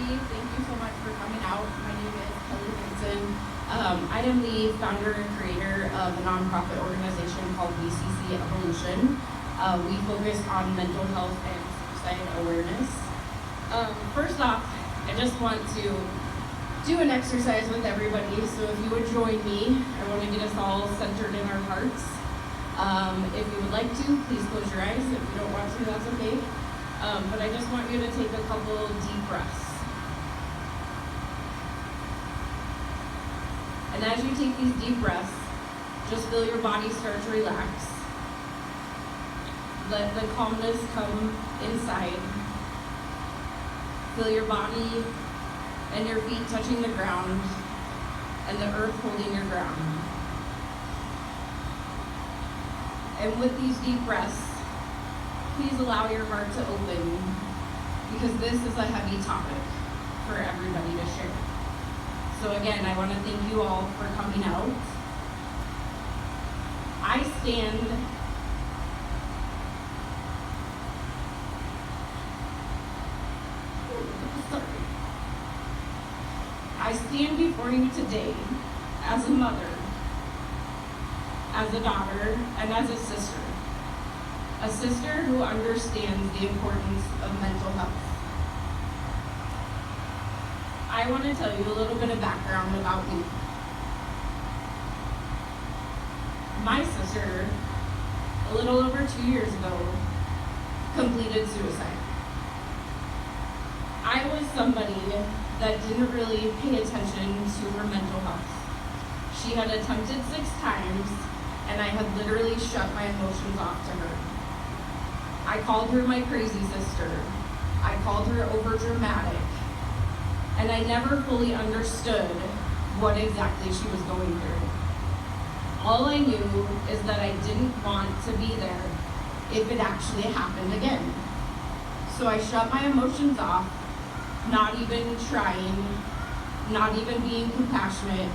everybody. Thank you so much for coming out. My name is Kelly Vincent. I am the founder and creator of a nonprofit organization called BCC Evolution. We focus on mental health and suicide awareness. First off, I just want to do an exercise with everybody. So if you would join me, I want to get us all centered in our hearts. If you would like to, please close your eyes. If you don't want to, that's okay. But I just want you to take a couple deep breaths. And as you take these deep breaths, just feel your body start to relax. Let the calmness come inside. Feel your body and your feet touching the ground and the earth holding your ground. And with these deep breaths, please allow your heart to open, because this is a heavy topic for everybody to share. So again, I want to thank you all for coming out. I stand before you today as a mother, as a daughter, and as a sister. A sister who understands the importance of mental health. I want to tell you a little bit of background about me. My sister, a little over 2 years ago, completed suicide. I was somebody that didn't really pay attention to her mental health. She had attempted 6 times, and I had literally shut my emotions off to her. I called her my crazy sister. I called her overdramatic. And I never fully understood what exactly she was going through. All I knew is that I didn't want to be there if it actually happened again. So I shut my emotions off, not even trying, not even being compassionate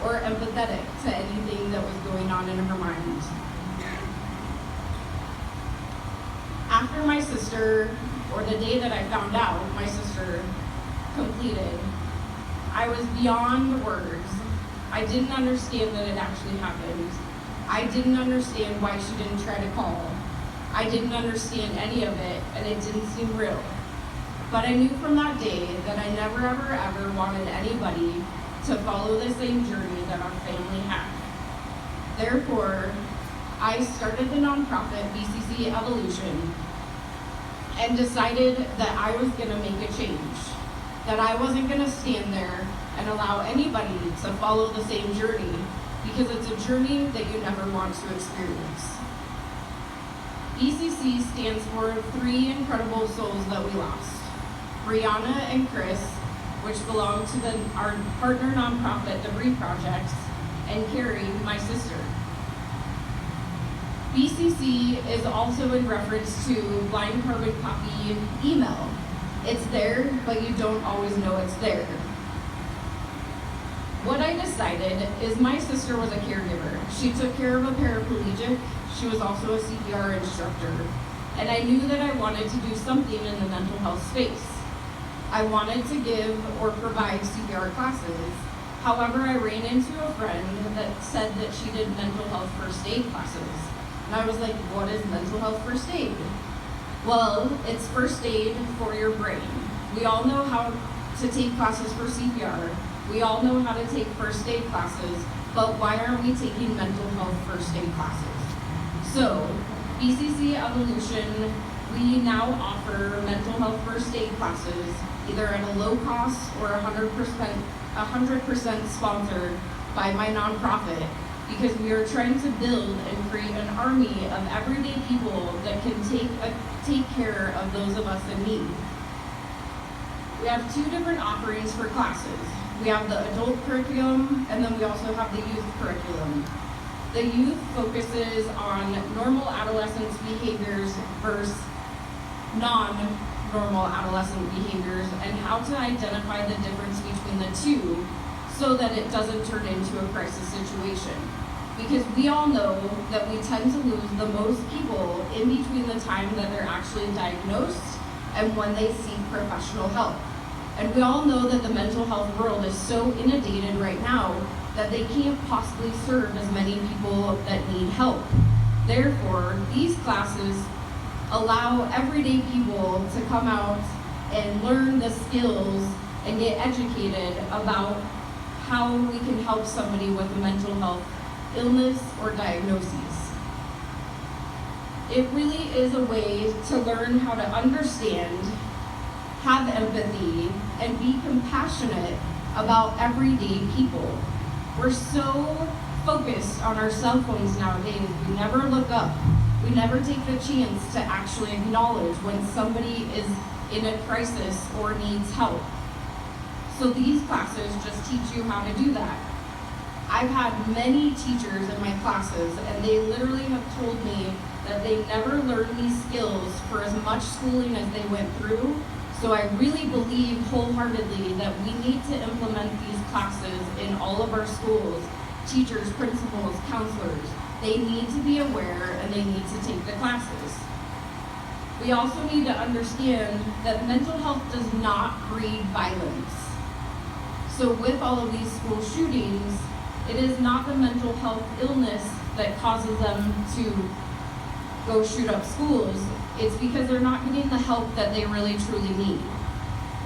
or empathetic to anything that was going on in her mind. After my sister, or the day that I found out my sister completed, I was beyond words. I didn't understand that it actually happened. I didn't understand why she didn't try to call. I didn't understand any of it, and it didn't seem real. But I knew from that day that I never, ever wanted anybody to follow the same journey that our family had. Therefore, I started the nonprofit BCC Evolution and decided that I was going to make a change, that I wasn't going to stand there and allow anybody to follow the same journey, because it's a journey that you never want to experience. BCC stands for 3 incredible souls that we lost: Brianna and Chris, which belong to our partner nonprofit, the Bree Project, and Carrie, my sister. BCC is also in reference to blind carbon copy email. It's there, but you don't always know it's there. What I decided is my sister was a caregiver. She took care of a paraplegic. She was also a CPR instructor. And I knew that I wanted to do something in the mental health space. I wanted to give or provide CPR classes. However, I ran into a friend that said that she did mental health first aid classes. And I was like, what is mental health first aid? Well, it's first aid for your brain. We all know how to take classes for CPR. We all know how to take first aid classes, but why aren't we taking mental health first aid classes? So, BCC Evolution, we now offer mental health first aid classes, either at a low cost or 100% sponsored by my nonprofit, because we are trying to build and create an army of everyday people that can take care of those of us in need. We have 2 different offerings for classes. We have the adult curriculum, and then we also have the youth curriculum. The youth focuses on normal adolescent behaviors versus non-normal adolescent behaviors, and how to identify the difference between the two so that it doesn't turn into a crisis situation. Because we all know that we tend to lose the most people in between the time that they're actually diagnosed and when they seek professional help. And we all know that the mental health world is so inundated right now that they can't possibly serve as many people that need help. Therefore, these classes allow everyday people to come out and learn the skills and get educated about how we can help somebody with a mental health illness or diagnosis. It really is a way to learn how to understand, have empathy, and be compassionate about everyday people. We're so focused on our cell phones nowadays, we never look up. We never take the chance to actually acknowledge when somebody is in a crisis or needs help. So these classes just teach you how to do that. I've had many teachers in my classes, and they literally have told me that they never learned these skills for as much schooling as they went through. So I really believe wholeheartedly that we need to implement these classes in all of our schools. Teachers, principals, counselors, they need to be aware and they need to take the classes. We also need to understand that mental health does not breed violence. So with all of these school shootings, it is not the mental health illness that causes them to go shoot up schools. It's because they're not getting the help that they really truly need.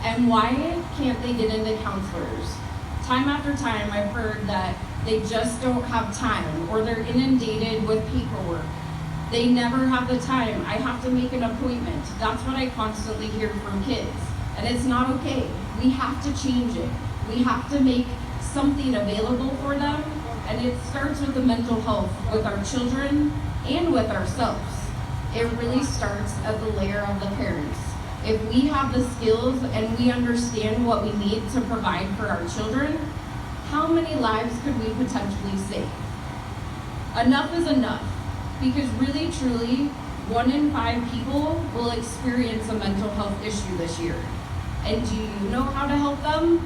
And why can't they get into counselors? Time after time, I've heard that they just don't have time, or they're inundated with paperwork. They never have the time. I have to make an appointment. That's what I constantly hear from kids. And it's not okay. We have to change it. We have to make something available for them. And it starts with the mental health with our children and with ourselves. It really starts at the layer of the parents. If we have the skills and we understand what we need to provide for our children, how many lives could we potentially save? Enough is enough, because really, truly, 1 in 5 people will experience a mental health issue this year. And do you know how to help them?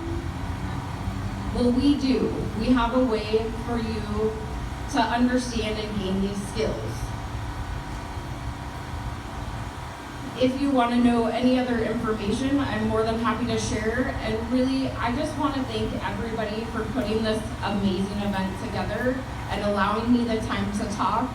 Well, we do. We have a way for you to understand and gain these skills. If you want to know any other information, I'm more than happy to share. And really, I just want to thank everybody for putting this amazing event together and allowing me the time to talk.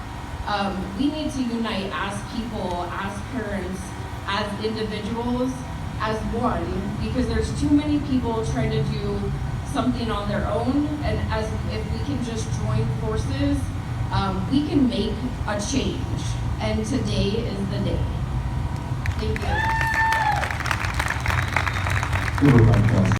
We need to unite as people, as parents, as individuals, as one, because there's too many people trying to do something on their own, and as if we can just join forces, we can make a change. And today is the day. Thank you.